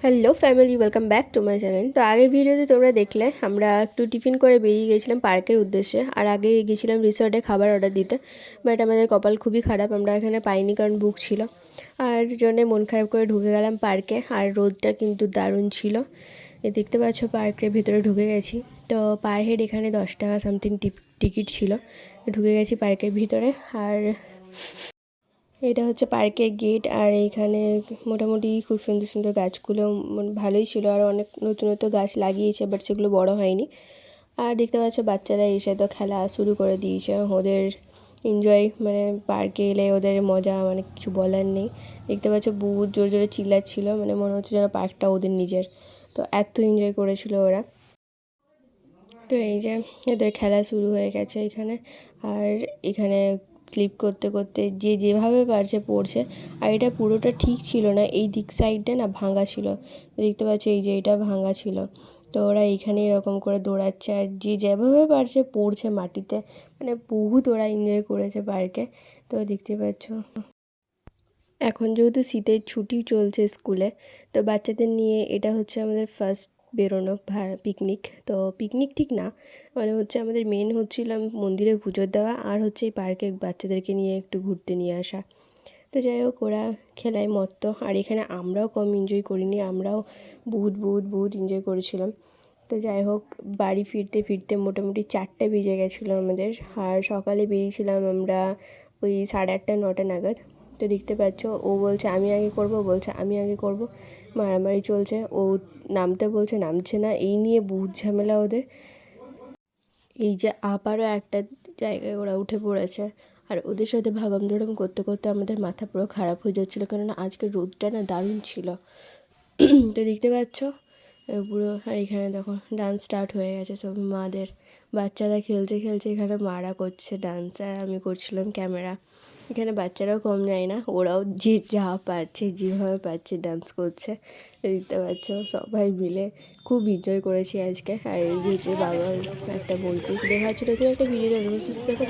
Hello family, welcome back to my channel. তো আগের ভিডিওতে তোমরা দেখলে আমরা একটু টিফিন করে বেরিয়ে গেছিলাম পার্কের উদ্দেশ্যে। আর আগে গেছিলাম রিসর্টে খাবার অর্ডার দিতে, বাট আমাদের কপাল খুবই খারাপ, আমরা এখানে পাইনি কারণ বুক ছিল। আর জন্যে মন খারাপ করে ঢুকে গেলাম পার্কে। আর রোদটা কিন্তু দারুণ ছিল। দেখতে পাচ্ছ পার্কের ভিতরে ঢুকে গেছি। তো পার হেড এখানে 10 টাকা সামথিং টিকিট ছিল। ঢুকে গেছি পার্কের ভিতরে। আর এটা হচ্ছে পার্কের গেট। আর এইখানে মোটামুটি খুব সুন্দর সুন্দর গাছগুলো ভালোই ছিল। আর অনেক নতুন নতুন গাছ লাগিয়েছে, বাট সেগুলো বড় হয়নি। আর দেখতে পাচ্ছ বাচ্চারা এসে তো খেলা শুরু করে দিয়েছে। ওদের এনজয় মানে পার্কে এলে ওদের মজা মানে কিছু বলার নেই। দেখতে পাচ্ছ বহুত জোরে জোরে চিল্লাচ্ছিল, মানে মনে হচ্ছে যেন পার্কটা ওদের নিজের। তো এত এনজয় করেছিল ওরা। তো এই যে এদের খেলা শুরু হয়ে গেছে এখানে। আর এখানে স্লিপ করতে করতে যে যেভাবে পারছে পড়ছে। আর এটা পুরোটা ঠিক ছিল না, এই দিক সাইডটা না ভাঙা ছিল। দেখতে পাচ্ছি এই যে এটা ভাঙা ছিল। তো ওরা এইখানে এরকম করে দৌড়াচ্ছে আর যে যেভাবে পারছে পড়ছে মাটিতে। মানে বহুত ওরা এনজয় করেছে পার্কে। তো দেখতে পাচ্ছ এখন যেহেতু শীতের ছুটি চলছে স্কুলে, তো বাচ্চাদের নিয়ে এটা হচ্ছে আমাদের ফার্স্ট বেরোনো পিকনিক। তো পিকনিক ঠিক না, মানে হচ্ছে আমাদের মেন হচ্ছিল মন্দিরে পুজো দেওয়া, আর হচ্ছে এই পার্কে বাচ্চাদেরকে নিয়ে একটু ঘুরতে নিয়ে আসা। তো যাই হোক ওরা খেলায় মত্ত। আর এখানে আমরাও কম এনজয় করিনি, আমরাও বহুত বহুত বহুত এনজয় করেছিলাম। তো যাই হোক বাড়ি ফিরতে ফিরতে মোটামুটি 4টে বেজে গেছিলো আমাদের। আর সকালে বেরিয়েছিলাম আমরা ওই 8:30-9টা নাগাদ। তো দেখতে পাচ্ছ ও বলছে আমি আগে করব, বলছে আমি আগে করব, মারামারি চলছে। ও নামতে বলছে নামছে না, এই নিয়ে বহুত ঝামেলা ওদের। এই যে আবারও একটা জায়গায় ওরা উঠে পড়েছে। আর ওদের সাথে ভাগম ধরম করতে করতে আমাদের মাথা পুরো খারাপ হয়ে যাচ্ছিলো, কেননা আজকে রোদটা না দারুণ ছিল। তো দেখতে পাচ্ছ পুরো। আর এখানে দেখো ডান্স স্টার্ট হয়ে গেছে সব মাদের। বাচ্চারা খেলছে খেলছে এখানে মারা করছে ডান্স, আর আমি করছিলাম ক্যামেরা। এখানে বাচ্চারাও কম যায় না, ওরাও যে যা পারছে যেভাবে পারছে ডান্স করছে। দেখতে পাচ্ছ সবাই মিলে খুব এনজয় করেছি আজকে। আর এই হচ্ছে বাবার একটা বইতে দেখা হচ্ছে নতুন একটা ভিডিও। সুস্থ থাকো।